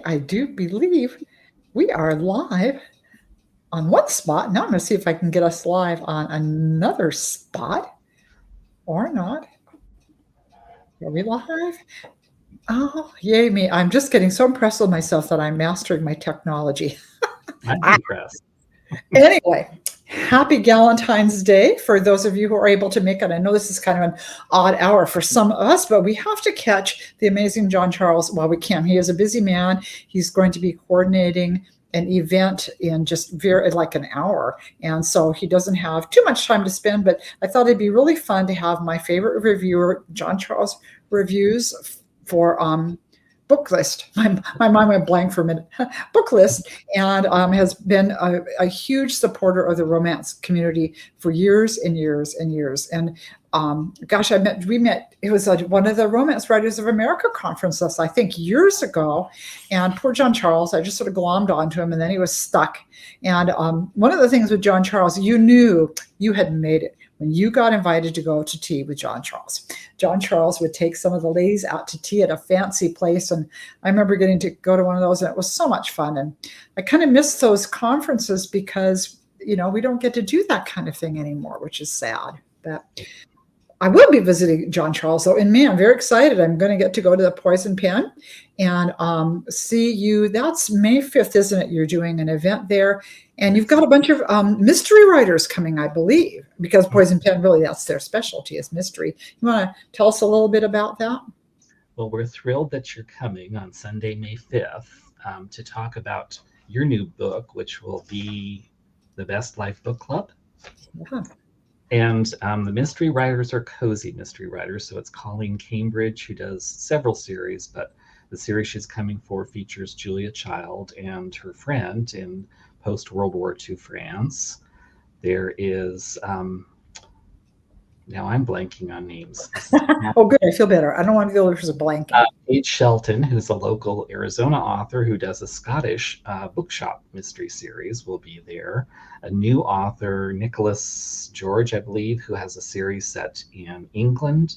I do believe we are live on one spot. Now I'm going to see if I can get us live on another spot or not. Are we live? Oh, yay me. I'm just getting so impressed with myself that I'm mastering my technology. I'm impressed. Anyway, happy Valentine's Day for those of you who are able to make it. I know this is kind of an odd hour for some of us, but we have to catch the amazing John Charles while we can. He is a busy man. He's going to be coordinating an event in just very like an hour, and so he doesn't have too much time to spend, but I thought it'd be really fun to have my favorite reviewer, John Charles Reviews, for book list. My mind went blank for a minute. Book list, and has been a huge supporter of the romance community for years and years and years. And gosh, we met. It was one of the Romance Writers of America conferences, I think, years ago. And poor John Charles, I just sort of glommed onto him, and then he was stuck. And one of the things with John Charles, you knew you had made it when you got invited to go to tea with John Charles. John Charles would take some of the ladies out to tea at a fancy place. And I remember getting to go to one of those, and it was so much fun. And I kind of miss those conferences because, we don't get to do that kind of thing anymore, which is sad. But I will be visiting John Charles, though, and man, I'm very excited. I'm going to get to go to the Poison Pen and see you. That's May 5th, isn't it? You're doing an event there, and you've got a bunch of mystery writers coming, I believe, because Poison Pen, really, that's their specialty, is mystery. You want to tell us a little bit about that? Well, we're thrilled that you're coming on Sunday, May 5th, to talk about your new book, which will be The Best Life Book Club. Yeah. And the mystery writers are cozy mystery writers. So it's Colleen Cambridge, who does several series, but the series she's coming for features Julia Child and her friend in post-World War II France. There is, now I'm blanking on names. Oh, good. I feel better. I don't want to feel there's a blank. Paige Shelton, who's a local Arizona author who does a Scottish bookshop mystery series, will be there. A new author, Nicholas George, I believe, who has a series set in England.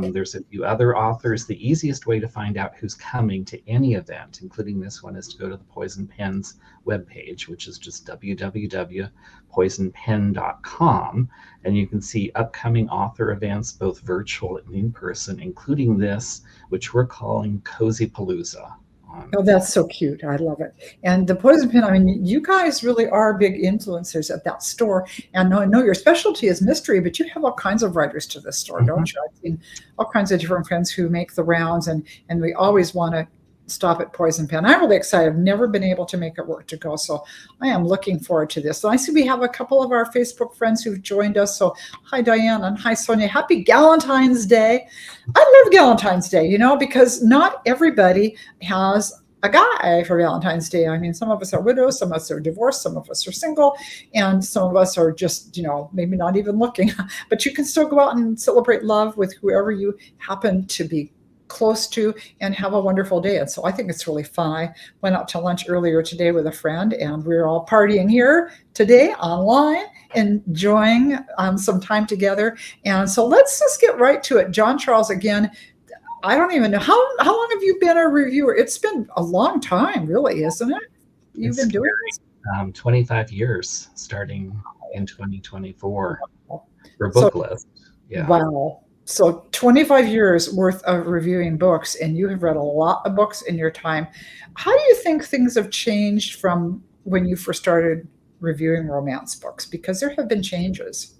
There's a few other authors. The easiest way to find out who's coming to any event, including this one, is to go to the Poison Pen's webpage, which is just www.poisonpen.com. And you can see upcoming author events, both virtual and in person, including this, which we're calling Cozy Palooza. Oh, that's so cute. I love it. And the Poison Pen, I mean, you guys really are big influencers at that store. And I know your specialty is mystery, but you have all kinds of writers to this store, don't you? I've seen all kinds of different friends who make the rounds, and we always want to stop at Poison Pen. I'm really excited. I've never been able to make it work to go, so I am looking forward to this. So I see we have a couple of our Facebook friends who've joined us. So hi, Diane, and hi, Sonia. Happy Valentine's Day. I love Valentine's Day, because not everybody has a guy for Valentine's Day. I mean, some of us are widows, some of us are divorced, some of us are single, and some of us are just, maybe not even looking. But you can still go out and celebrate love with whoever you happen to be close to and have a wonderful day. And so I think it's really fun. I went out to lunch earlier today with a friend, and we were all partying here today online, enjoying some time together. And so let's just get right to it. John Charles, again, I don't even know how long have you been a reviewer? It's been a long time, really, isn't it? You've been doing this 25 years, starting in 2024 for Book List. Yeah. Wow. So 25 years worth of reviewing books, and you have read a lot of books in your time. How do you think things have changed from when you first started reviewing romance books? Because there have been changes.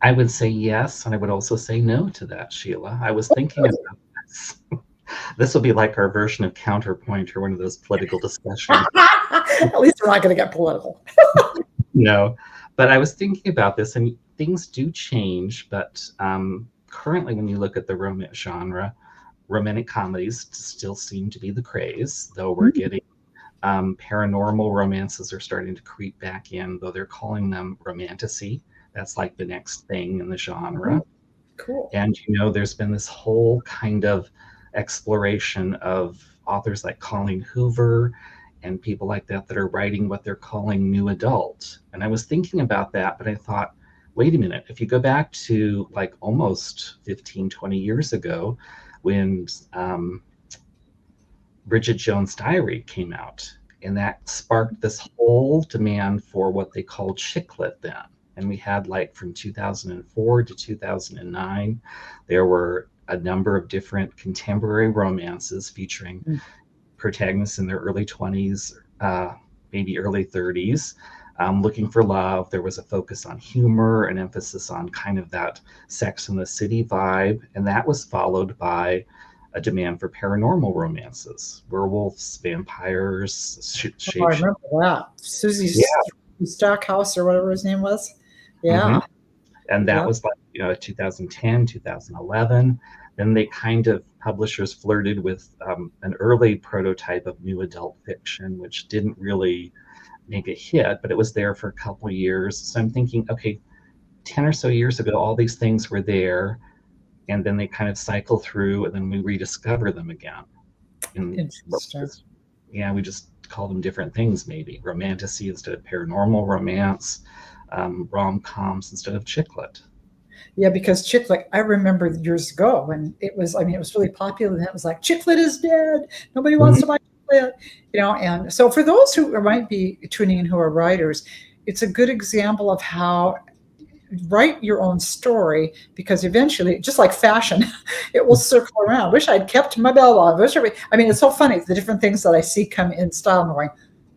I would say yes, and I would also say no to that, Sheila. I was thinking about this. This will be like our version of Counterpoint, or one of those political discussions. At least we're not going to get political. No, but I was thinking about this, and things do change. But currently, when you look at the romance genre, romantic comedies still seem to be the craze, though we're getting paranormal romances are starting to creep back in, though they're calling them romantasy. That's like the next thing in the genre. Cool. And, there's been this whole kind of exploration of authors like Colleen Hoover and people like that are writing what they're calling new adult. And I was thinking about that, but I thought, wait a minute, if you go back to like almost 15, 20 years ago, when Bridget Jones' Diary came out, and that sparked this whole demand for what they called chick lit then. And we had, like, from 2004 to 2009, there were a number of different contemporary romances featuring Mm. protagonists in their early 20s, maybe early 30s, looking for love. There was a focus on humor, an emphasis on kind of that Sex and the City vibe, and that was followed by a demand for paranormal romances, werewolves, vampires, Oh, I shape. remember that. Susie Yeah. Stockhouse or whatever his name was. Hmm. Yeah. And that Yeah. was like 2010, 2011. Then they kind of, publishers flirted with an early prototype of new adult fiction, which didn't really make a hit, but it was there for a couple of years. So I'm thinking, okay, 10 or so years ago, all these things were there, and then they kind of cycle through, and then we rediscover them again. In what Interesting. was, yeah, we just call them different things, maybe romantasy instead of paranormal romance, rom-coms instead of chick lit. Yeah, because chick lit, I remember years ago when it was, I mean, it was really popular. And it was like, chick lit is dead. Nobody wants Mhm. to buy chick lit, you know. And so for those who might be tuning in who are writers, it's a good example of how write your own story, because eventually, just like fashion, it will circle around. Wish I'd kept my bell on. I mean, it's so funny the different things that I see come in style. I'm going,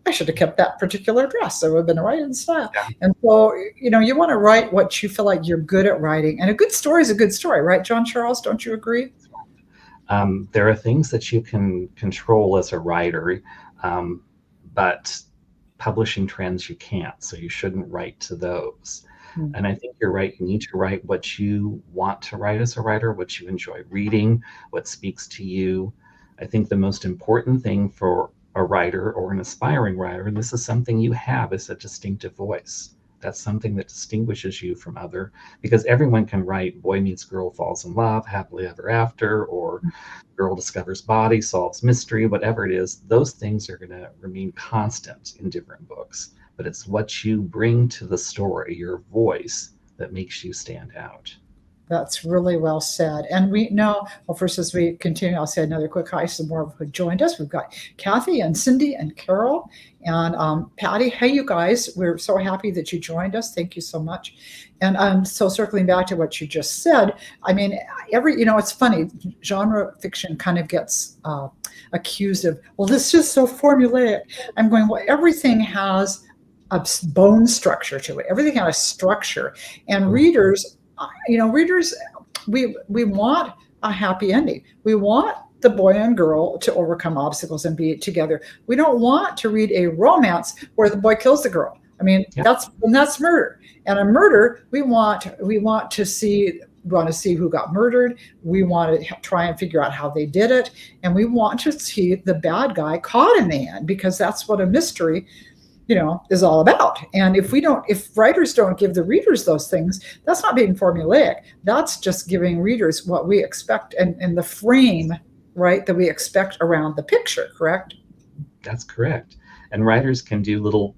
I should have kept that particular dress. It would have been right in style. Yeah. And so, you want to write what you feel like you're good at writing. And a good story is a good story, right, John Charles? Don't you agree? There are things that you can control as a writer, um, but publishing trends you can't, so you shouldn't write to those. Hmm. And I think you're right. You need to write what you want to write as a writer, what you enjoy reading, what speaks to you. I think the most important thing for a writer or an aspiring writer, and this is something you have, is a distinctive voice. That's something that distinguishes you from other, because everyone can write boy meets girl falls in love, happily ever after, or girl discovers body, solves mystery, whatever it is. Those things are going to remain constant in different books, but it's what you bring to the story, your voice, that makes you stand out. That's really well said. And we know, well, first, as we continue, I'll say another quick hi. Some more who joined us. We've got Kathy and Cindy and Carol and Patty. Hey, you guys, we're so happy that you joined us. Thank you so much. And so circling back to what you just said, I mean, it's funny, genre fiction kind of gets accused of, well, this is so formulaic. I'm going, well, everything has a bone structure to it. Everything has a structure. And readers, we want a happy ending. We want the boy and girl to overcome obstacles and be together. We don't want to read a romance where the boy kills the girl. I mean, Yeah. that's murder. And a murder, we want to see who got murdered. We want to try and figure out how they did it, and we want to see the bad guy caught in the end, because that's what a mystery is all about. And if writers don't give the readers those things, that's not being formulaic. That's just giving readers what we expect, and the frame, right, that we expect around the picture, correct? That's correct. And writers can do little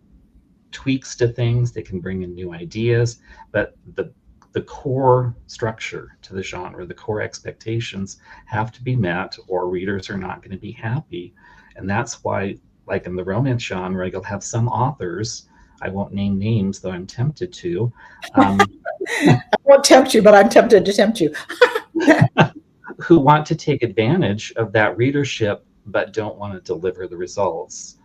tweaks to things, they can bring in new ideas, but the core structure to the genre, the core expectations have to be met, or readers are not going to be happy. And that's why, like in the romance genre, you'll have some authors, I won't name names, though I'm tempted to. I won't tempt you, but I'm tempted to tempt you. Who want to take advantage of that readership but don't want to deliver the results.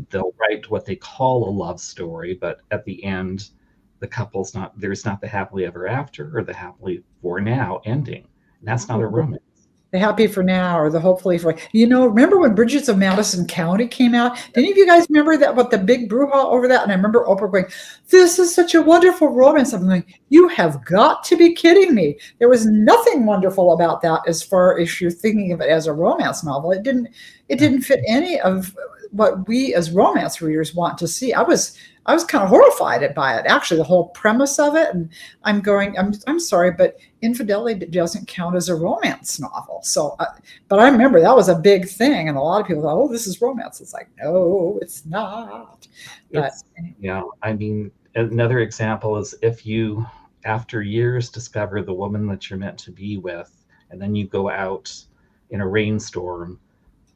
They'll write what they call a love story, but at the end, there's not the happily ever after or the happily for now ending. And that's not a romance. The happy for now, or the hopefully for, remember when Bridges of Madison County came out? Did any of you guys remember that, what the big brouhaha over that? And I remember Oprah going, this is such a wonderful romance. I'm like, you have got to be kidding me. There was nothing wonderful about that as far as you're thinking of it as a romance novel. It didn't fit any of what we as romance readers want to see. I was kind of horrified by it, actually, the whole premise of it. And I'm sorry, but infidelity doesn't count as a romance novel. So, but I remember that was a big thing, and a lot of people thought, "Oh, this is romance." It's like, no, it's not. But I mean, another example is if you, after years, discover the woman that you're meant to be with, and then you go out in a rainstorm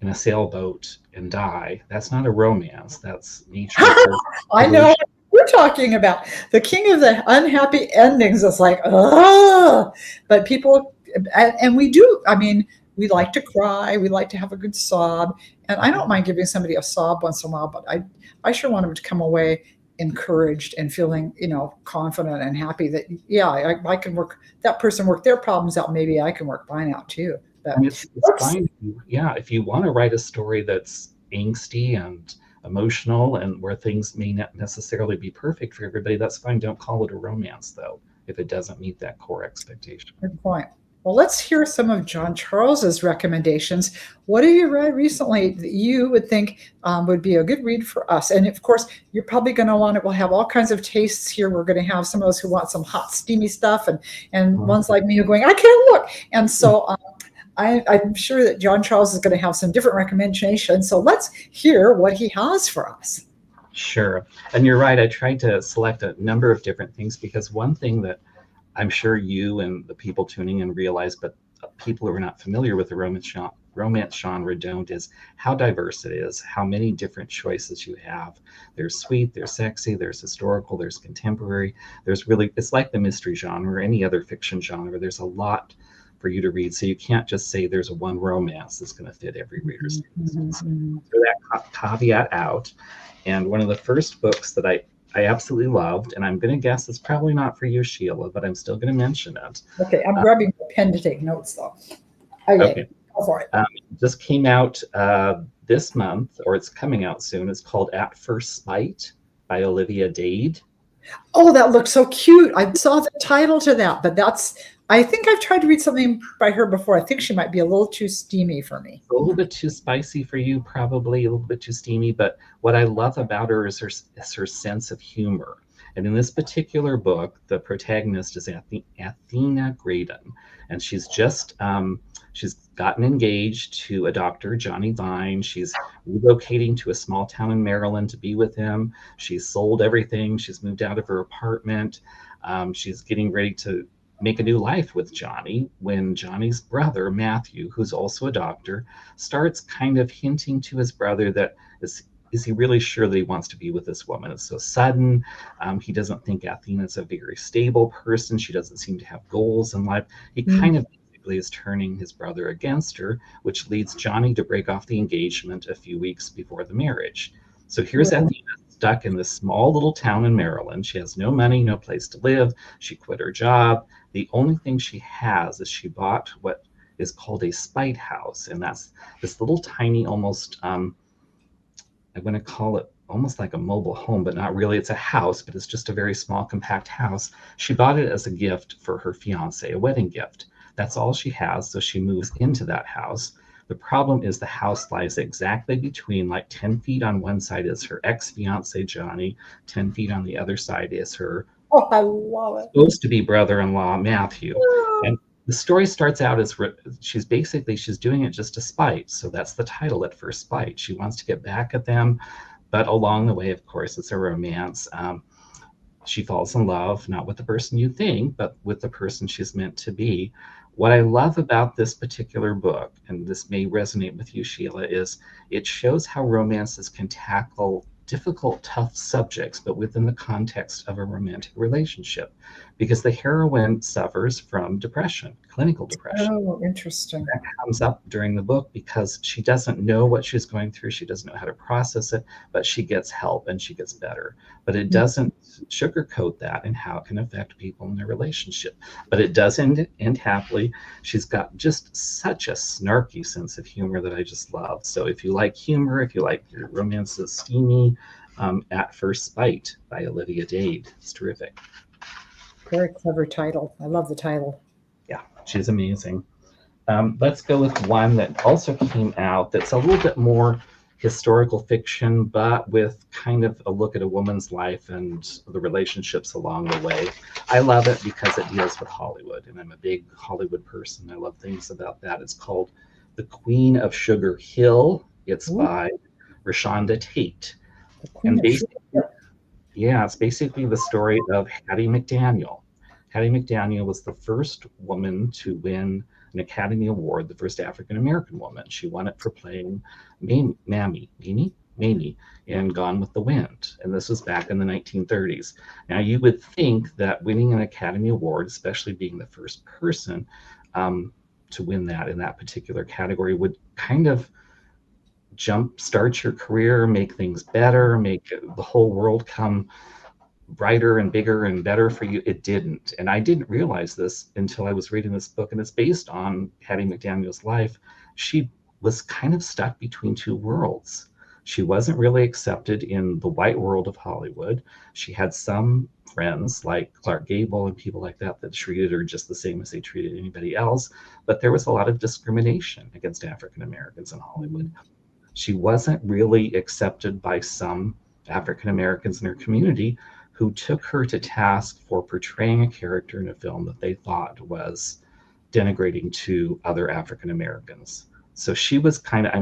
in a sailboat and die. That's not a romance. That's nature versus I know evolution. what we're talking about. The king of the unhappy endings is like, oh, but people, and we do, I mean, we like to cry, we like to have a good sob. And I don't mind giving somebody a sob once in a while, but I sure want them to come away encouraged and feeling, confident and happy that, yeah, I can work, that person work their problems out. Maybe I can work mine out too. And But it's fine. Yeah, if you want to write a story that's angsty and emotional and where things may not necessarily be perfect for everybody, that's fine. Don't call it a romance though, if it doesn't meet that core expectation. good point. Well, let's hear some of John Charles's recommendations. What have you read recently that you would think would be a good read for us? And of course, you're probably going to want it. We'll have all kinds of tastes here. We're going to have some of us who want some hot, steamy stuff, and Mhm. ones like me who are going, I can't look. And so I'm sure that John Charles is going to have some different recommendations. So let's hear what he has for us. Sure. And you're right. I tried to select a number of different things because one thing that I'm sure you and the people tuning in realize, but people who are not familiar with the romance genre don't, is how diverse it is, how many different choices you have. There's sweet, there's sexy, there's historical, there's contemporary. There's really, it's like the mystery genre or any other fiction genre. There's a lot for you to read. So you can't just say there's a one romance that's going to fit every reader's taste. So throw that caveat out. And one of the first books that I absolutely loved, and I'm going to guess it's probably not for you, Sheila, but I'm still going to mention it. Okay, I'm grabbing a pen to take notes though. Okay, Okay. go for it. It just came out this month, or it's coming out soon. It's called At First Sight by Olivia Dade. Oh, that looks so cute. I saw the title to that, but I think I've tried to read something by her before. I think she might be a little too steamy for me. A little bit too spicy for you, probably a little bit too steamy. But what I love about her is her sense of humor. And in this particular book, the protagonist is Athena Graydon, and she's gotten engaged to a doctor, Johnny Vine. She's relocating to a small town in Maryland to be with him. She's sold everything. She's moved out of her apartment. She's getting ready to make a new life with Johnny when Johnny's brother, Matthew, who's also a doctor, starts kind of hinting to his brother that is he really sure that he wants to be with this woman? It's so sudden. He doesn't think Athena's a very stable person. She doesn't seem to have goals in life. He kind of basically is turning his brother against her, which leads Johnny to break off the engagement a few weeks before the marriage. So here's Athena stuck in this small little town in Maryland. She has no money, no place to live. She quit her job. The only thing she has is she bought what is called a spite house. And that's this little tiny, almost, I'm going to call it almost like a mobile home, but not really. It's a house, but it's just a very small, compact house. She bought it as a gift for her fiance, a wedding gift. That's all she has. So she moves into that house. The problem is the house lies exactly between, like 10 feet on one side is her ex-fiance, Johnny, 10 feet on the other side is her Oh, I love it. supposed to be brother-in-law, Matthew. And the story starts out as she's doing it just to spite. So that's the title, At First Spite. She wants to get back at them. But along the way, of course, it's a romance. She falls in love, not with the person you think, but with the person she's meant to be. What I love about this particular book, and this may resonate with you, Sheila, is it shows how romances can tackle difficult, tough subjects, but within the context of a romantic relationship. Because the heroine suffers from depression, clinical depression. Oh, interesting. That comes up during the book because she doesn't know what she's going through. She doesn't know how to process it, but she gets help and she gets better. But it doesn't sugarcoat that and how it can affect people in their relationship. But it does end happily. She's got just such a snarky sense of humor that I just love. So if you like humor, if you like your romances steamy, At First Spite by Olivia Dade. It's terrific. Very clever title. I love the title. Yeah, she's amazing. Let's go with one that also came out that's a little bit more historical fiction, but with kind of a look at a woman's life and the relationships along the way. I love it because it deals with Hollywood, and I'm a big Hollywood person. I love things about that. It's called The Queen of Sugar Hill. It's by Rashonda Tate. And basically, it's basically the story of Hattie McDaniel. Hattie McDaniel was the first woman to win an Academy Award, the first African American woman. She won it for playing Mamie in Gone with the Wind. And this was back in the 1930s. Now, you would think that winning an Academy Award, especially being the first person to win that in that particular category, would kind of jump start your career, make things better, make the whole world come brighter and bigger and better for you. It didn't. And I didn't realize this until I was reading this book, and it's based on Hattie McDaniel's life. She was kind of stuck between two worlds. She wasn't really accepted in the white world of Hollywood. She had some friends like Clark Gable and people like that that treated her just the same as they treated anybody else. But there was a lot of discrimination against African Americans in Hollywood. She wasn't really accepted by some African Americans in her community, who took her to task for portraying a character in a film that they thought was denigrating to other African Americans. So she was kind of,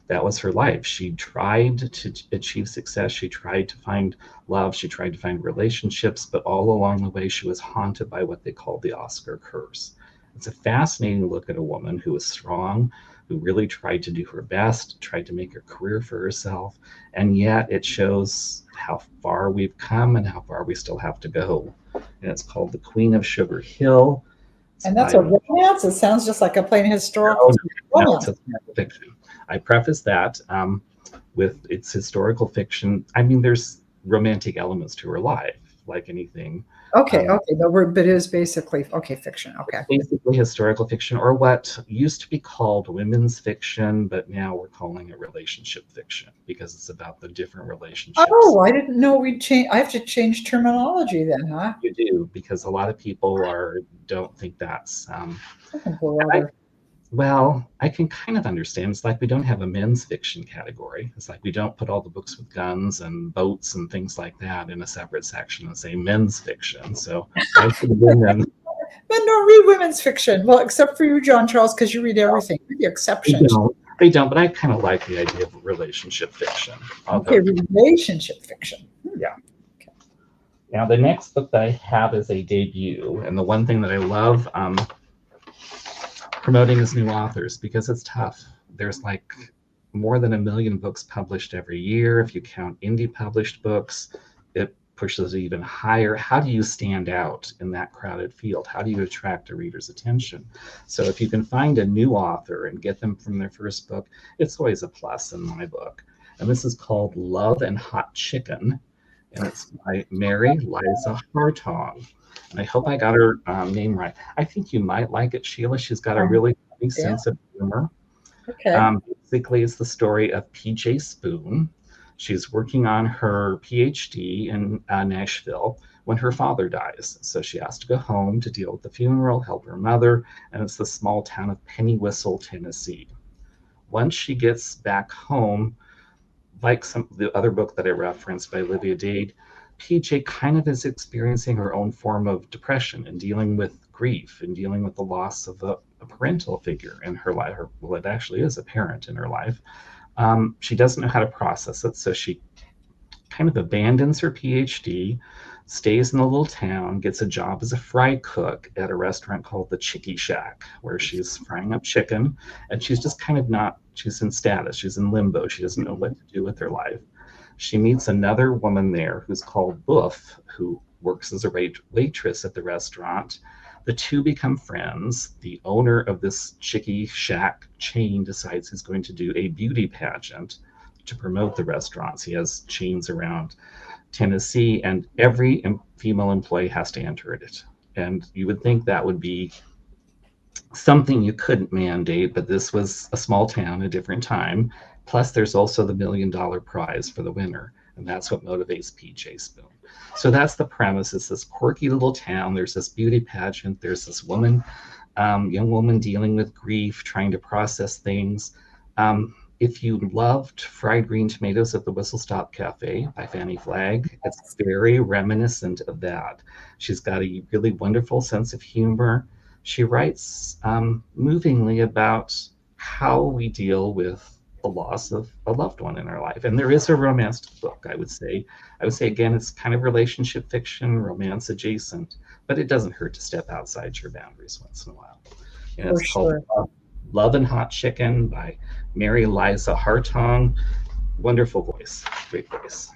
that was her life. She tried to achieve success. She tried to find love. She tried to find relationships, but all along the way, she was haunted by what they called the Oscar curse. It's a fascinating look at a woman who was strong, who really tried to do her best, tried to make a career for herself, and yet it shows how far we've come and how far we still have to go. And it's called The Queen of Sugar Hill. And that's a romance? It sounds just like a plain historical romance. No, it's fiction. I preface that with it's historical fiction. There's romantic elements to her life, like anything. Okay, but it is basically fiction. Okay, basically historical fiction, or what used to be called women's fiction, but now we're calling it relationship fiction because it's about the different relationships. Oh, I didn't know we'd change. I have to change terminology then, huh? You do, because a lot of people don't think that's. I can kind of understand. It's like we don't have a men's fiction category. It's like we don't put all the books with guns and boats and things like that in a separate section and say men's fiction. So I should have been then. Men don't read women's fiction. Well, except for you, John Charles, because you read everything. You're the exception. They don't, but I kind of like the idea of relationship fiction. Okay, relationship fiction. Yeah. Okay. Now, the next book that I have is a debut. And the one thing that I love promoting as new authors, because it's tough. There's like more than 1 million books published every year. If you count indie published books, it pushes it even higher. How do you stand out in that crowded field? How do you attract a reader's attention? So if you can find a new author and get them from their first book, it's always a plus in my book. And this is called Love and Hot Chicken, and it's by Mary Liza Hartong. And I hope I got her name right. I think you might like it, Sheila. She's got a really funny sense of humor. Okay. Basically, it's the story of PJ Spoon. She's working on her PhD in Nashville when her father dies. So she has to go home to deal with the funeral, help her mother, and it's the small town of Penny Whistle, Tennessee. Once she gets back home, like the other book that I referenced by Olivia Dade, PJ kind of is experiencing her own form of depression and dealing with grief and dealing with the loss of a parental figure in her life. Well, it actually is a parent in her life. She doesn't know how to process it, so she kind of abandons her PhD, stays in a little town, gets a job as a fry cook at a restaurant called the Chickie Shack, where she's frying up chicken, and she's just kind of she's in status, she's in limbo, she doesn't know what to do with her life. She meets another woman there who's called Boof, who works as a waitress at the restaurant. The two become friends. The owner of this Chickie Shack chain decides he's going to do a beauty pageant to promote the restaurants. He has chains around Tennessee, and every female employee has to enter it. And you would think that would be something you couldn't mandate, but this was a small town, a different time. Plus, there's also the $1 million prize for the winner, and that's what motivates PJ Spoon. So that's the premise. It's this quirky little town. There's this beauty pageant. There's this woman, young woman dealing with grief, trying to process things. If you loved Fried Green Tomatoes at the Whistle Stop Cafe by Fannie Flagg, it's very reminiscent of that. She's got a really wonderful sense of humor. She writes movingly about how we deal with the loss of a loved one in our life. And there is a romance book, I would say. Again, it's kind of relationship fiction, romance adjacent, but it doesn't hurt to step outside your boundaries once in a while. And For it's called sure. Love and Hot Chicken by Mary Liza Hartong. Wonderful voice, great voice.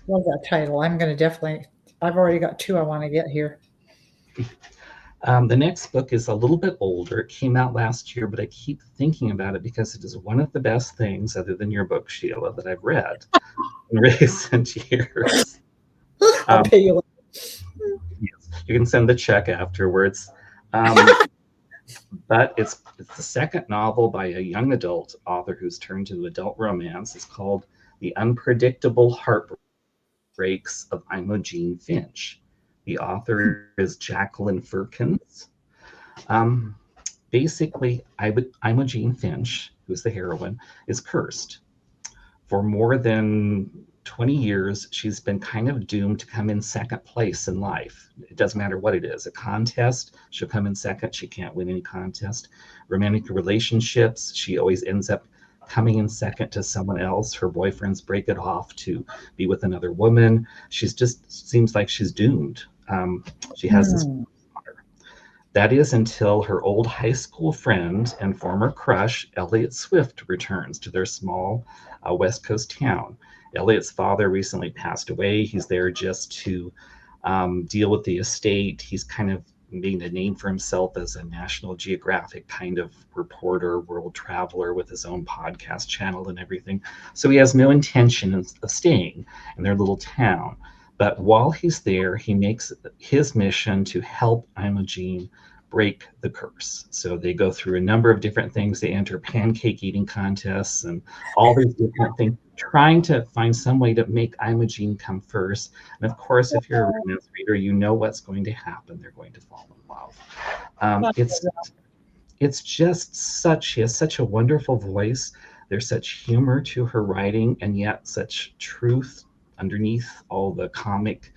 Love that title. I'm going to definitely, I've already got two I want to get here. The next book is a little bit older. It came out last year, but I keep thinking about it because it is one of the best things, other than your book, Sheila, that I've read in recent years. I'll pay you. Yes, you can send the check afterwards. Um, but it's the second novel by a young adult author who's turned to adult romance. It's called The Unpredictable Heartbreaks of Imogen Finch. The author is Jacqueline Firkins. Um, Basically, Imogen Finch, who's the heroine, is cursed. For more than 20 years, she's been kind of doomed to come in second place in life. It doesn't matter what it is. A contest, she'll come in second. She can't win any contest. Romantic relationships, she always ends up coming in second to someone else. Her boyfriends break it off to be with another woman. She's just seems like she's doomed. She has this. That is until her old high school friend and former crush, Elliot Swift, returns to their small West Coast town. Elliot's father recently passed away. He's there just to deal with the estate. He's kind of made a name for himself as a National Geographic kind of reporter, world traveler with his own podcast channel and everything. So he has no intention of staying in their little town. But while he's there, he makes his mission to help Imogen break the curse. So they go through a number of different things. They enter pancake eating contests and all these different things, trying to find some way to make Imogen come first. And of course, if you're a romance reader, you know what's going to happen. They're going to fall in love. It's just such, she has such a wonderful voice. There's such humor to her writing, and yet such truth underneath all the comic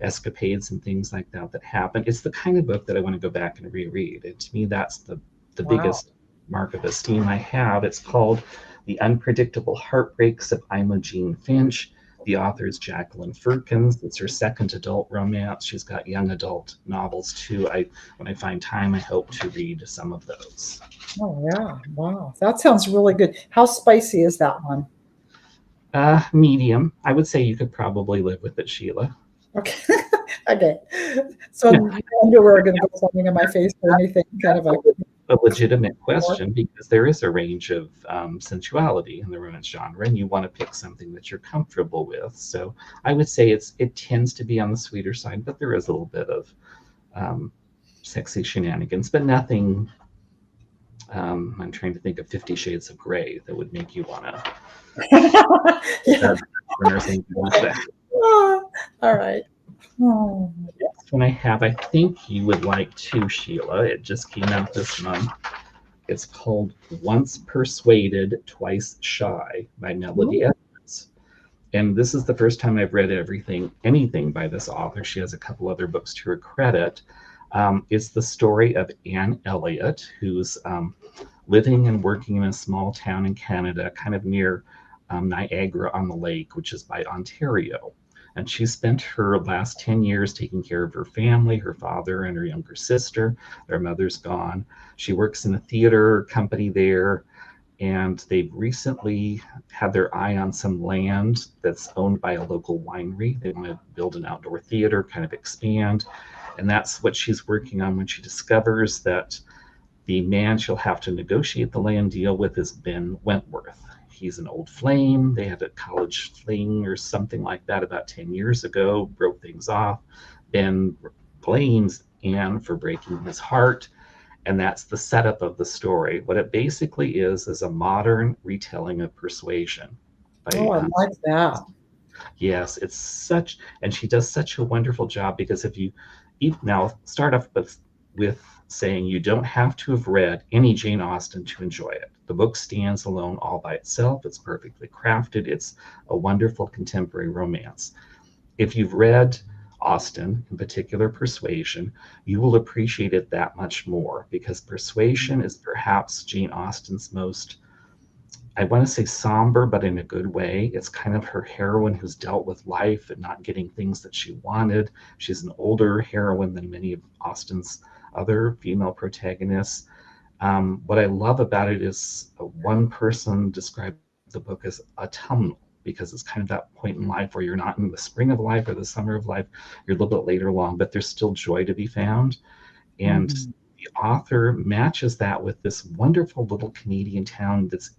escapades and things like that that happen. It's the kind of book that I want to go back and reread. And to me, that's the biggest mark of esteem I have. It's called The Unpredictable Heartbreaks of Imogen Finch. The author is Jacqueline Firkins. It's her second adult romance. She's got young adult novels too. When I find time, I hope to read some of those. Oh yeah, wow, that sounds really good. How spicy is that one? Medium. I would say you could probably live with it, Sheila. Okay. Okay. So Yeah. underwear are going to go something in my face or anything kind of a legitimate question, because there is a range of sensuality in the romance genre, and you want to pick something that you're comfortable with. So I would say it tends to be on the sweeter side, but there is a little bit of sexy shenanigans, but nothing. I'm trying to think of 50 Shades of Grey that would make you want to. Yeah. Or something like that. All right. Oh. Next one I have, I think you would like too, Sheila. It just came out this month. It's called Once Persuaded, Twice Shy by Melody Edwards. And this is the first time I've read anything by this author. She has a couple other books to her credit. It's the story of Anne Elliot, who's living and working in a small town in Canada, kind of near Niagara on the Lake, which is by Ontario. And she spent her last 10 years taking care of her family, her father and her younger sister. Their mother's gone. She works in a theater company there, and they've recently had their eye on some land that's owned by a local winery. They want to build an outdoor theater, kind of expand. And that's what she's working on when she discovers that the man she'll have to negotiate the land deal with is Ben Wentworth. He's an old flame. They had a college fling or something like that about 10 years ago, broke things off. Ben blames Anne for breaking his heart. And that's the setup of the story. What it basically is a modern retelling of Persuasion. I like that. Yes, and she does such a wonderful job, because if you now start off with saying you don't have to have read any Jane Austen to enjoy it. The book stands alone all by itself. It's perfectly crafted. It's a wonderful contemporary romance. If you've read Austen, in particular Persuasion, you will appreciate it that much more, because Persuasion is perhaps Jane Austen's most I want to say somber, but in a good way. It's kind of her heroine who's dealt with life and not getting things that she wanted. She's an older heroine than many of Austen's other female protagonists. What I love about it is one person described the book as autumnal because it's kind of that point in life where you're not in the spring of life or the summer of life. You're a little bit later along, but there's still joy to be found. And Mhm. the author matches that with this wonderful little Canadian town that's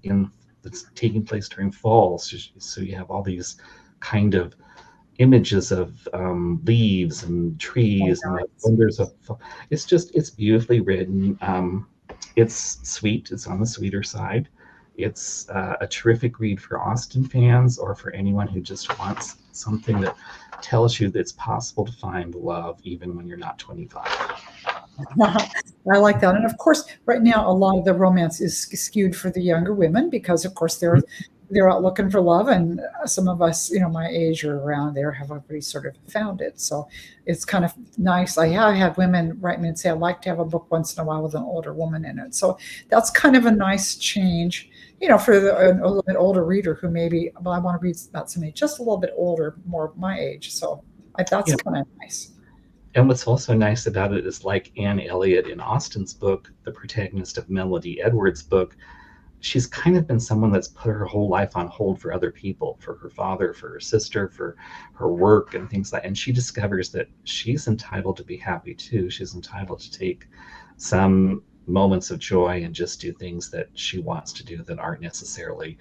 taking place during fall. So you have all these kind of images of leaves and Oh, trees and the nice. wonders of fall. It's beautifully written. It's sweet. It's on the sweeter side. It's a terrific read for Austen fans or for anyone who just wants something that tells you that it's possible to find love even when you're not 25. I like that. And of course, right now, a lot of the romance is skewed for the younger women because, of course, they're out looking for love, and some of us, my age or around there, have already sort of found it. So it's kind of nice. I have had women write me and say, "I'd like to have a book once in a while with an older woman in it." So that's kind of a nice change, for a little bit older reader who maybe, well, I want to read about somebody just a little bit older, more my age. So that's Yeah. kind of nice. And what's also nice about it is like Anne Elliot in Austen's book, the protagonist of Melody Edwards' book, she's kind of been someone that's put her whole life on hold for other people, for her father, for her sister, for her work and things like. And she discovers that she's entitled to be happy too. She's entitled to take some moments of joy and just do things that she wants to do that aren't necessarily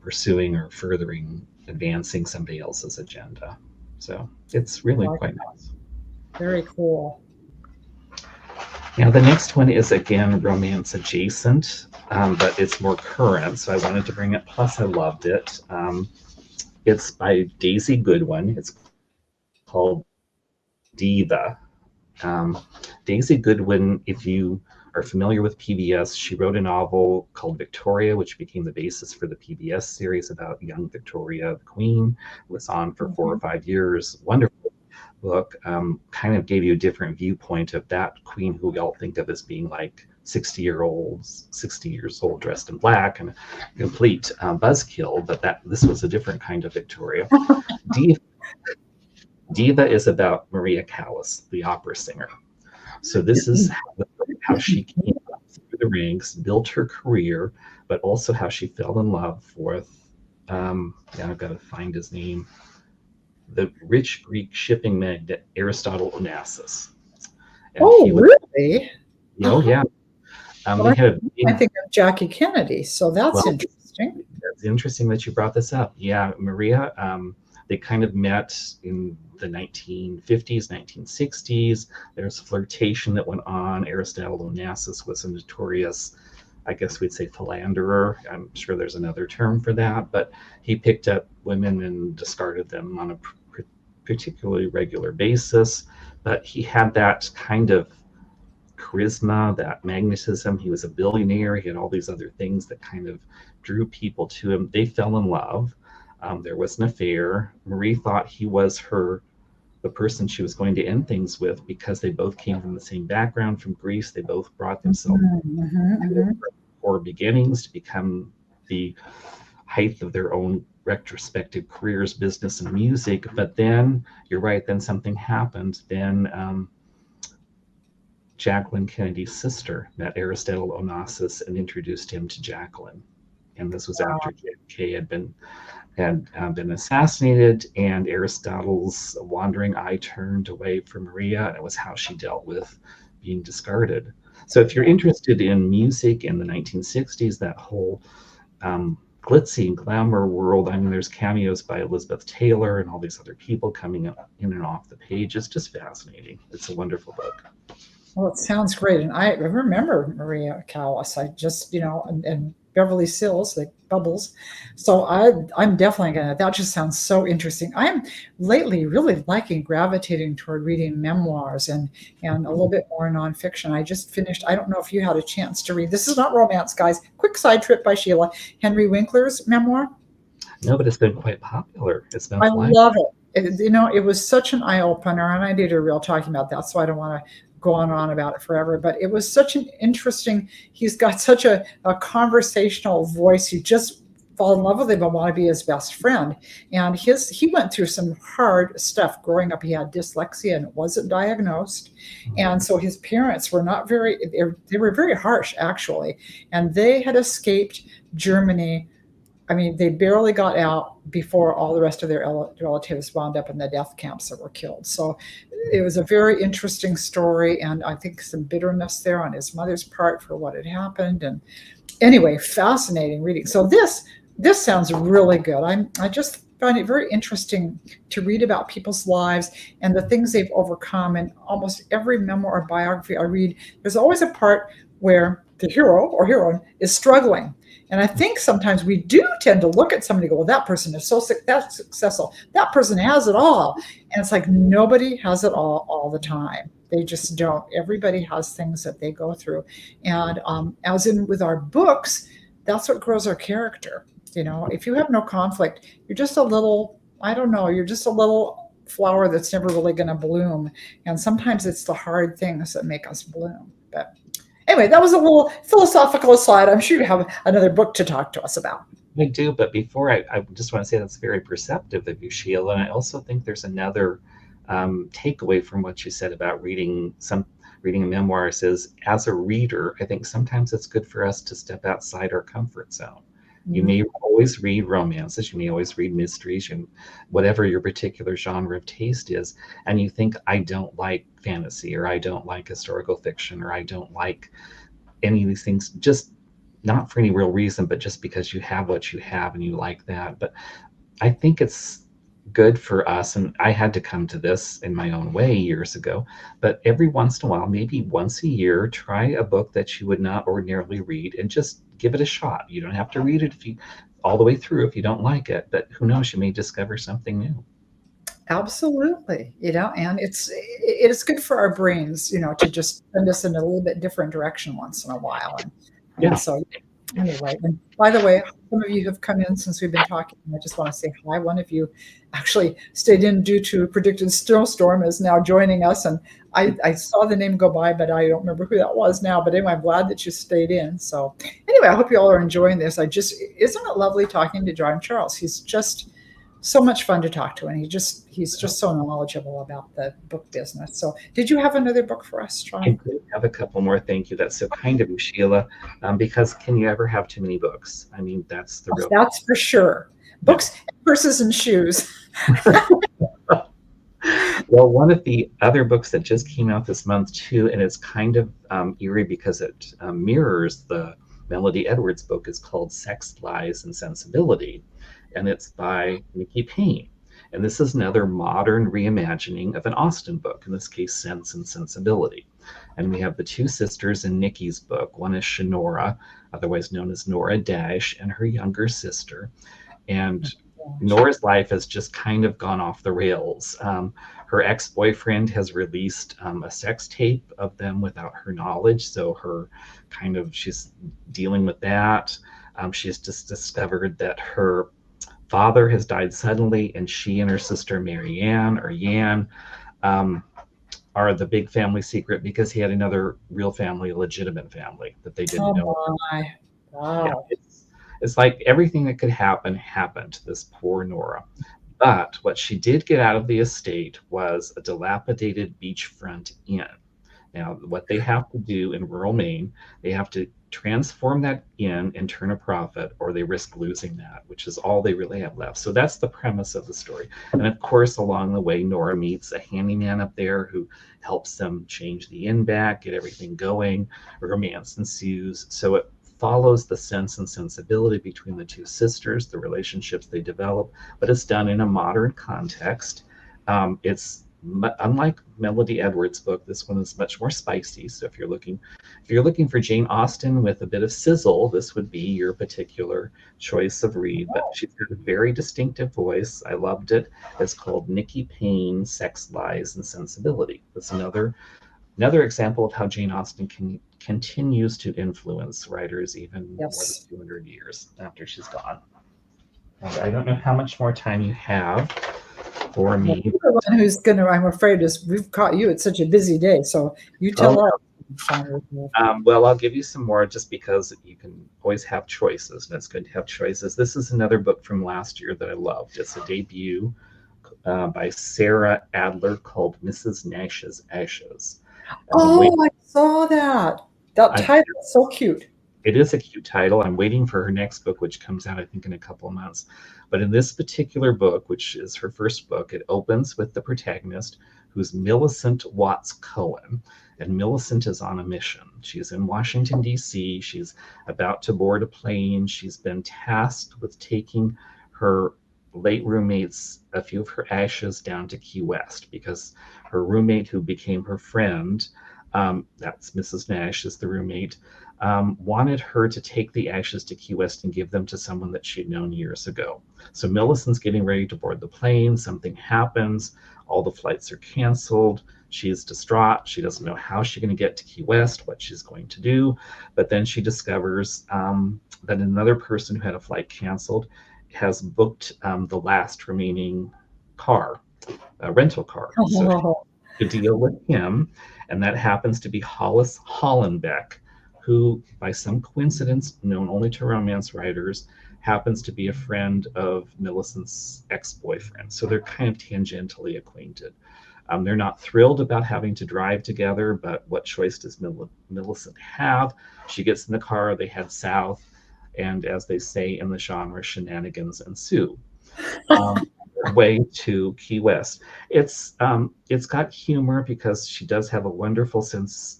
pursuing or furthering, advancing somebody else's agenda. So it's I really like quite that. nice. Very cool. Now, the next one is again romance adjacent, but it's more current, so I wanted to bring it. Plus, I loved it. It's by Daisy Goodwin. It's called Diva. Daisy Goodwin, if you are familiar with PBS, she wrote a novel called Victoria, which became the basis for the PBS series about young Victoria, the Queen. It was on for 4 or 5 years. Wonderful book. Kind of gave you a different viewpoint of that queen who we all think of as being like 60 years old, dressed in black and a complete buzzkill. But this was a different kind of Victoria. Diva, Diva is about Maria Callas, the opera singer. So this is how she came up through the ranks, built her career, but also how she fell in love with. Now I've got to find his name, the rich Greek shipping magnate Aristotle Onassis. And Oh, he was, really? oh, yeah. Well, They had a I big, think of Jackie Kennedy, so that's well, interesting. it's interesting that you brought this up. Yeah, Maria, they kind of met in the 1950s, 1960s. There's flirtation that went on. Aristotle Onassis was a notorious, I guess we'd say, philanderer. I'm sure there's another term for that, but he picked up women and discarded them on a particularly regular basis. But he had that kind of charisma, that magnetism. He was a billionaire. He had all these other things that kind of drew people to him. They fell in love. There was an affair. Marie thought he was the person she was going to end things with because they both came from the same background from Greece. They both brought themselves Mhm. poor beginnings to become the height of their own retrospective careers, business and music. But then you're right. Then something happened. Then Jacqueline Kennedy's sister met Aristotle Onassis and introduced him to Jacqueline. And this was after JFK had been assassinated, and Aristotle's wandering eye turned away from Maria, and it was how she dealt with being discarded. So, if you're interested in music in the 1960s, that whole glitzy and glamour world, I mean, there's cameos by Elizabeth Taylor and all these other people coming up in and off the page. It's just fascinating. It's a wonderful book. Well, it sounds great, and I remember Maria Callas. I just, and Beverly Sills, like Bubbles. So I'm definitely gonna. That just sounds so interesting. I'm lately really liking gravitating toward reading memoirs and a little bit more nonfiction. I just finished. I don't know if you had a chance to read. This is not romance, guys. Quick side trip by Sheila. Henry Winkler's memoir. No, but it's been quite popular. It's been I flying. love it. It was such an eye opener, and I did a reel talking about that, so I don't want to go on about it forever, but it was such an interesting, he's got such a conversational voice. You just fall in love with him and want to be his best friend. And he went through some hard stuff growing up. He had dyslexia and it wasn't diagnosed. And so his parents were not very, they were very harsh actually. And they had escaped Germany. I mean, they barely got out before all the rest of their relatives wound up in the death camps that were killed. So it was a very interesting story, and I think some bitterness there on his mother's part for what had happened. And anyway, fascinating reading. So this sounds really good. I just find it very interesting to read about people's lives and the things they've overcome. And almost every memoir or biography I read, there's always a part where the hero or heroine is struggling. And I think sometimes we do tend to look at somebody and go, well, that person is that's successful. That person has it all. And it's like nobody has it all the time. They just don't. Everybody has things that they go through. And as in with our books, that's what grows our character. If you have no conflict, you're just a little, I don't know, you're just a little flower that's never really going to bloom. And sometimes it's the hard things that make us bloom. But anyway, that was a little philosophical aside. I'm sure you have another book to talk to us about. I do, but before I just want to say that's very perceptive of you, Sheila. And I also think there's another takeaway from what you said about reading a memoir. Is as a reader, I think sometimes it's good for us to step outside our comfort zone. You may always read romances, you may always read mysteries, and whatever your particular genre of taste is, and you think, I don't like fantasy, or I don't like historical fiction, or I don't like any of these things, just not for any real reason, but just because you have what you have and you like that. But I think it's good for us, and I had to come to this in my own way years ago, but every once in a while, maybe once a year, try a book that you would not ordinarily read and just give it a shot. You don't have to read it all the way through if you don't like it, but who knows, you may discover something new. Absolutely. And it's good for our brains, to just send us in a little bit different direction once in a while. And so anyway, and by the way, some of you have come in since we've been talking. I just want to say hi. One of you actually stayed in due to a predicted snowstorm, is now joining us. And I saw the name go by, but I don't remember who that was now. But anyway, I'm glad that you stayed in. So anyway, I hope you all are enjoying this. Isn't it lovely talking to John Charles? He's just so much fun to talk to, and he's just so knowledgeable about the book business. So did you have another book for us, John? I do have a couple more. Thank you. That's so kind of you, Sheila. Because can you ever have too many books? I mean, that's the real. That's for sure. Books, purses, and shoes. Well, one of the other books that just came out this month too, and it's kind of eerie because it mirrors the Melody Edwards book, is called Sex, Lies, and Sensibility. And it's by Nikki Payne. And this is another modern reimagining of an Austen book, in this case, Sense and Sensibility. And we have the two sisters in Nikki's book. One is Shanora, otherwise known as Nora Dash, and her younger sister. And Nora's life has just kind of gone off the rails. Her ex-boyfriend has released a sex tape of them without her knowledge. So she's dealing with that. She's just discovered that her father has died suddenly, and she and her sister Marianne, or Yan, are the big family secret because he had another real family, a legitimate family that they didn't know. My. Wow. Yeah, it's like everything that could happen happened to this poor Nora. But what she did get out of the estate was a dilapidated beachfront inn. Now, what they have to do in rural Maine, they have to transform that inn and turn a profit, or they risk losing that, which is all they really have left. So that's the premise of the story. And of course, along the way, Nora meets a handyman up there who helps them change the inn back, get everything going. Romance ensues. So it follows the sense and sensibility between the two sisters, the relationships they develop, but it's done in a modern context. It's unlike Melody Edwards' book, this one is much more spicy. So if you're looking for Jane Austen with a bit of sizzle, this would be your particular choice of read. But she's got a very distinctive voice. I loved it. It's called Nikki Payne, Sex, Lies, and Sensibility. That's another example of how Jane Austen continues to influence writers even more than 200 years after she's gone. And I don't know how much more time you have. for Well, me. you're the one who's gonna, I'm afraid, is we've caught you at such a busy day, so you Oh, tell us. Genre. well, I'll give you some more just because you can always have choices, and it's good to have choices. This is another book from last year that I loved. It's a debut by Sarah Adler called Mrs. Nash's Ashes. And I'm Oh, waiting. I saw that. That I, title is so cute. it is a cute title. I'm waiting for her next book, which comes out, I think, in a couple of months. But in this particular book, which is her first book, it opens with the protagonist, who's Millicent Watts Cohen. And Millicent is on a mission. She's in Washington, D.C. She's about to board a plane. She's been tasked with taking her late roommate's, a few of her ashes down to Key West because her roommate, who became her friend, that's Mrs. Nash, is the roommate, wanted her to take the ashes to Key West and give them to someone that she'd known years ago. So Millicent's getting ready to board the plane. Something happens. All the flights are canceled. She's distraught. She doesn't know how she's going to get to Key West, what she's going to do. But then she discovers that another person who had a flight canceled has booked the last remaining car, rental car. So Oh, to deal with him, and that happens to be Hollis Hollenbeck, who, by some coincidence known only to romance writers, happens to be a friend of Millicent's ex-boyfriend. So they're kind of tangentially acquainted. They're not thrilled about having to drive together, but what choice does Millicent have? She gets in the car, they head south, and as they say in the genre, shenanigans ensue. Way to Key West. It's got humor because she does have a wonderful sense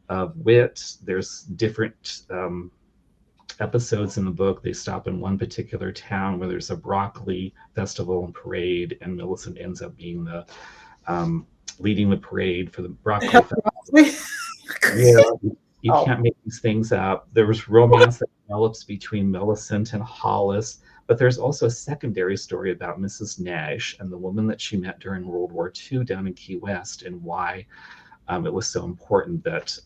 of wit. There's different episodes in the book. They stop in one particular town where there's a broccoli festival and parade, and Millicent ends up being the leading the parade for the broccoli festival. Yeah, you oh, can't make these things up. There was romance that develops between Millicent and Hollis, but there's also a secondary story about Mrs. Nash and the woman that she met during World War II down in Key West, and why it was so important that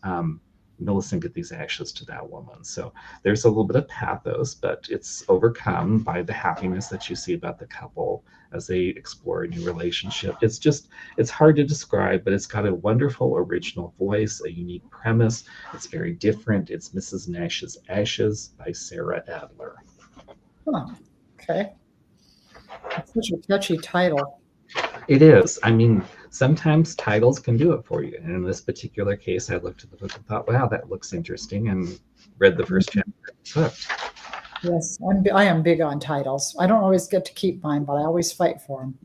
Millicent get these ashes to that woman. So there's a little bit of pathos, but it's overcome by the happiness that you see about the couple as they explore a new relationship. It's hard to describe, but it's got a wonderful original voice, a unique premise. It's very different. It's Mrs. Nash's Ashes by Sarah Adler. huh. Okay. It's such a catchy title. It is. I mean, sometimes titles can do it for you. And in this particular case, I looked at the book and thought, wow, that looks interesting, and read the first chapter. Hooked. Yes, I am big on titles. I don't always get to keep mine, but I always fight for them.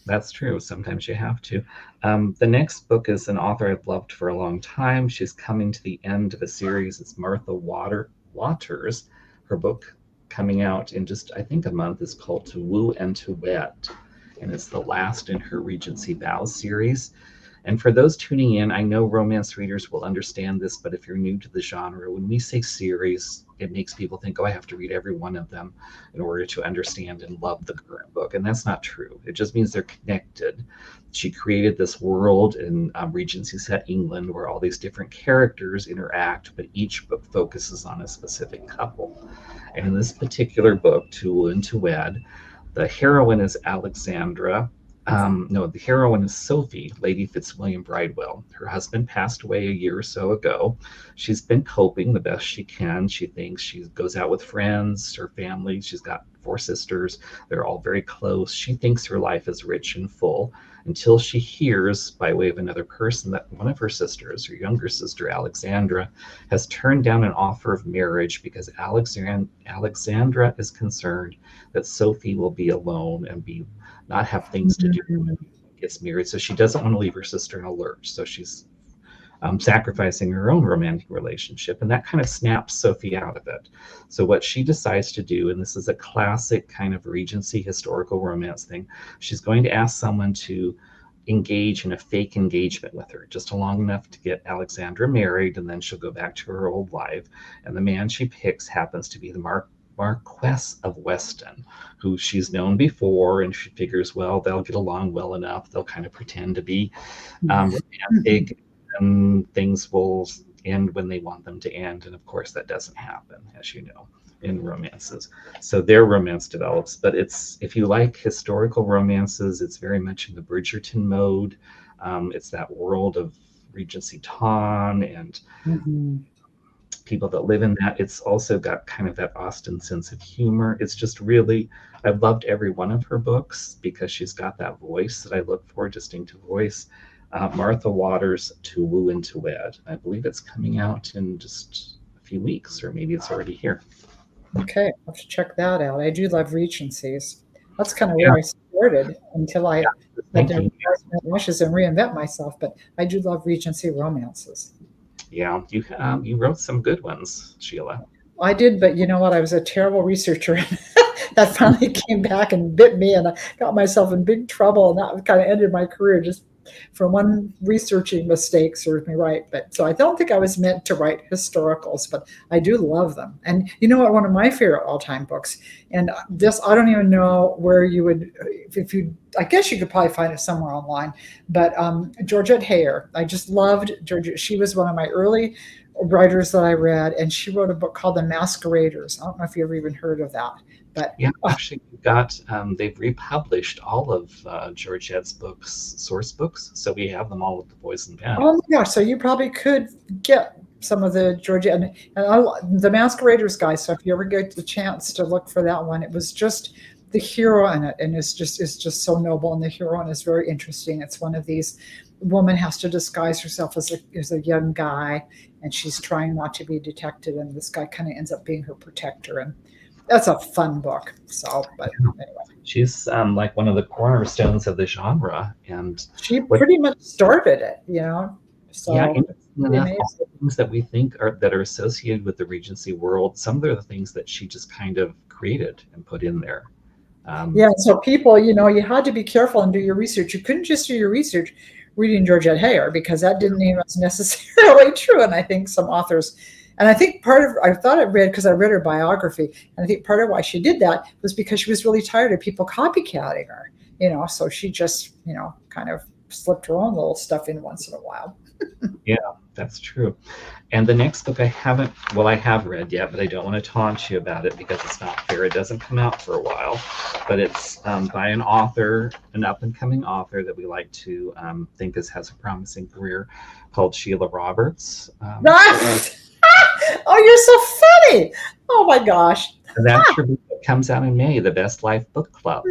That's true. Sometimes you have to. The next book is an author I've loved for a long time. She's coming to the end of a series. It's Martha Waters. Her book coming out in just, I think, a month is called To Woo and to Wed. And it's the last in her Regency Vows series. And for those tuning in, I know romance readers will understand this, but if you're new to the genre, when we say series, it makes people think, oh, I have to read every one of them in order to understand and love the current book. And that's not true. It just means they're connected. She created this world in Regency set England where all these different characters interact, but each book focuses on a specific couple. And in this particular book, To Woo and to Wed, the heroine is Alexandra. No, the heroine is Sophie, Lady Fitzwilliam Bridewell. Her husband passed away a year or so ago. She's been coping the best she can. She thinks she goes out with friends, her family. She's got 4 sisters. They're all very close. She thinks her life is rich and full until she hears, by way of another person, that one of her sisters, her younger sister, Alexandra, has turned down an offer of marriage because Alexandra is concerned that Sophie will be alone and not have things to do when Mhm. she gets married. So she doesn't want to leave her sister in a lurch. So she's sacrificing her own romantic relationship. And that kind of snaps Sophie out of it. So what she decides to do, and this is a classic kind of Regency historical romance thing, she's going to ask someone to engage in a fake engagement with her, just long enough to get Alexandra married, and then she'll go back to her old life. And the man she picks happens to be the Marquess of Weston, who she's known before, and she figures, well, they'll get along well enough. They'll kind of pretend to be romantic, and things will end when they want them to end. And of course, that doesn't happen, as you know, in romances. So their romance develops. But it's, if you like historical romances, it's very much in the Bridgerton mode. It's that world of Regency Tawn and Mhm. people that live in that. It's also got kind of that Austen sense of humor. It's just really, I've loved every one of her books because she's got that voice that I look for, distinctive voice. Martha Waters' To Woo and to Wed. I believe it's coming out in just a few weeks, or maybe it's already here. Okay, I'll have to check that out. I do love Regencies. That's kind of Yeah, where I started until I had to thinking. rise my wishes and reinvent myself. But I do love Regency romances. Yeah, you wrote some good ones, Sheila. I did, but you know what? I was a terrible researcher. That finally came back and bit me, and I got myself in big trouble. And that kind of ended my career just from one researching mistake served me right. But so I don't think I was meant to write historicals, but I do love them. And you know what? One of my favorite all-time books, and this I don't even know where you would, if you, I guess you could probably find it somewhere online. But Georgette Heyer, I just loved Georgette. She was one of my early writers that I read, and she wrote a book called The Masqueraders. I don't know if you ever even heard of that, but Yeah, actually, we've got they've republished all of Georgette's books, source books, so we have them all with the Poison Pen. oh my gosh, so you probably could get some of the Georgia and the Masqueraders guy. So if you ever get the chance to look for that one, it was just the hero in it, and it's just so noble, and the heroine is very interesting. It's one of these woman has to disguise herself as a young guy, and she's trying not to be detected, and this guy kind of ends up being her protector, and that's a fun book. So, but anyway, She's like one of the cornerstones of the genre, and she what, pretty much started it, you know. yeah, So it's interesting pretty enough, all amazing. the things that we think are that are associated with the Regency world, some of the things that she just kind of created and put in there. Um, Yeah, so people, you had to be careful and do your research. You couldn't just do your research reading Georgette Heyer because that didn't even necessarily true. And I think some authors, and I think I thought I read because I read her biography, and I think part of why she did that was because she was really tired of people copycatting her, so she just, kind of slipped her own little stuff in once in a while. yeah, that's true. And the next book I haven't, well, I have read yet, but I don't want to taunt you about it because it's not fair. It doesn't come out for a while, but it's by an author, an up and coming author that we like to think has a promising career, called Sheila Roberts. Oh, you're so funny. Oh my gosh. And that's her book that comes out in May, The Best Life Book Club.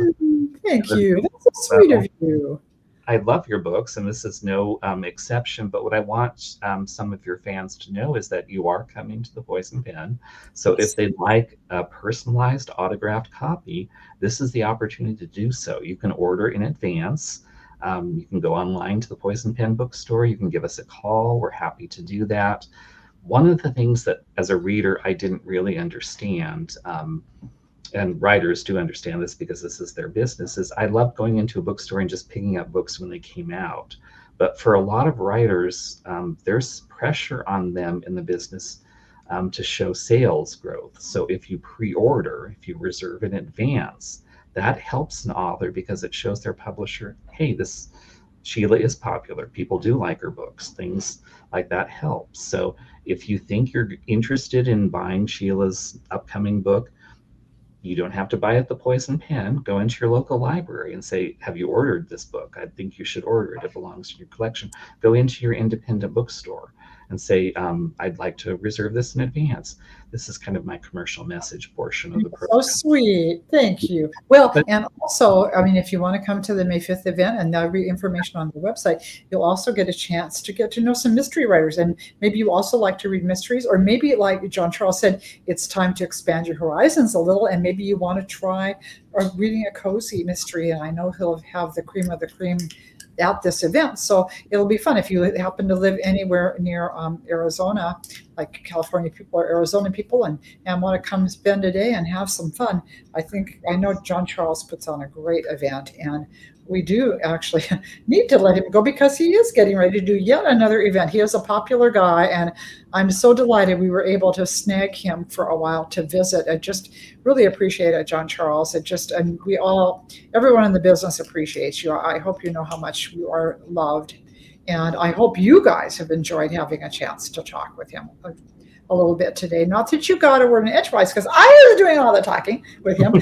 Thank you. That's so sweet of you. I love your books, and this is no exception. But what I want some of your fans to know is that you are coming to the Poison Pen. So if they'd like a personalized autographed copy, this is the opportunity to do so. You can order in advance. You can go online to the Poison Pen bookstore. You can give us a call. We're happy to do that. One of the things that, as a reader, I didn't really understand, and writers do understand this because this is their business, is I love going into a bookstore and just picking up books when they came out. But for a lot of writers, there's pressure on them in the business to show sales growth. So if you pre-order, if you reserve in advance, that helps an author because it shows their publisher, hey, this Sheila is popular. People do like her books. Things like that help. So if you think you're interested in buying Sheila's upcoming book, you don't have to buy it at the Poison Pen. Go into your local library and say, have you ordered this book? I think you should order it. It belongs to your collection. Go into your independent bookstore and say, I'd like to reserve this in advance. This is kind of my commercial message portion of the So program. sweet. Thank you. Well, But and also, I mean, if you want to come to the May 5th event and there'll be information on the website, you'll also get a chance to get to know some mystery writers. And maybe you also like to read mysteries, or maybe, like John Charles said, it's time to expand your horizons a little. And maybe you want to try reading a cozy mystery. And I know he'll have the cream of the cream at this event. So it'll be fun if you happen to live anywhere near Arizona, like California people or Arizona people, and want to come spend a day and have some fun. I know John Charles puts on a great event, and we do actually need to let him go because he is getting ready to do yet another event. He is a popular guy, and I'm so delighted we were able to snag him for a while to visit. I just really appreciate it, John Charles. And everyone in the business appreciates you. I hope you know how much you are loved And I hope you guys have enjoyed having a chance to talk with him a little bit today. Not that you got a word in edgewise, because I was doing all the talking with him.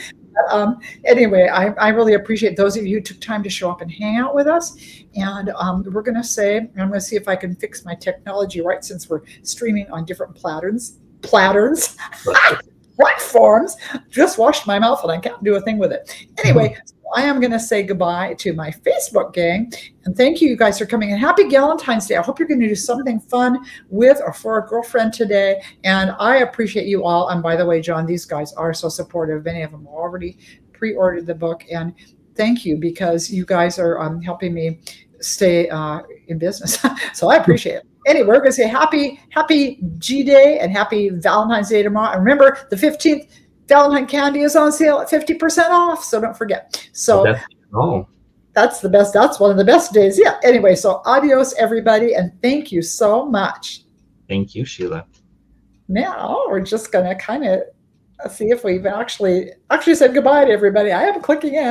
Anyway, I really appreciate those of you who took time to show up and hang out with us. And we're going to say, I'm going to see if I can fix my technology right, since we're streaming on different platforms. Just washed my mouth and I can't do a thing with it. Anyway, I am going to say goodbye to my Facebook gang. And thank you guys for coming. And happy Valentine's Day. I hope you're going to do something fun with or for a girlfriend today. And I appreciate you all. And by the way, John, these guys are so supportive. Many of them already pre-ordered the book. And thank you, because you guys are helping me stay in business. So I appreciate it. Anyway, we're going to say happy G Day and happy Valentine's Day tomorrow. And remember, the 15th, Valentine candy is on sale at 50% off. So don't forget. So that's the best. That's one of the best days. Yeah. Anyway, so adios, everybody. And thank you so much. Thank you, Sheila. Now we're just going to kind of see if we've actually said goodbye to everybody. I am clicking in.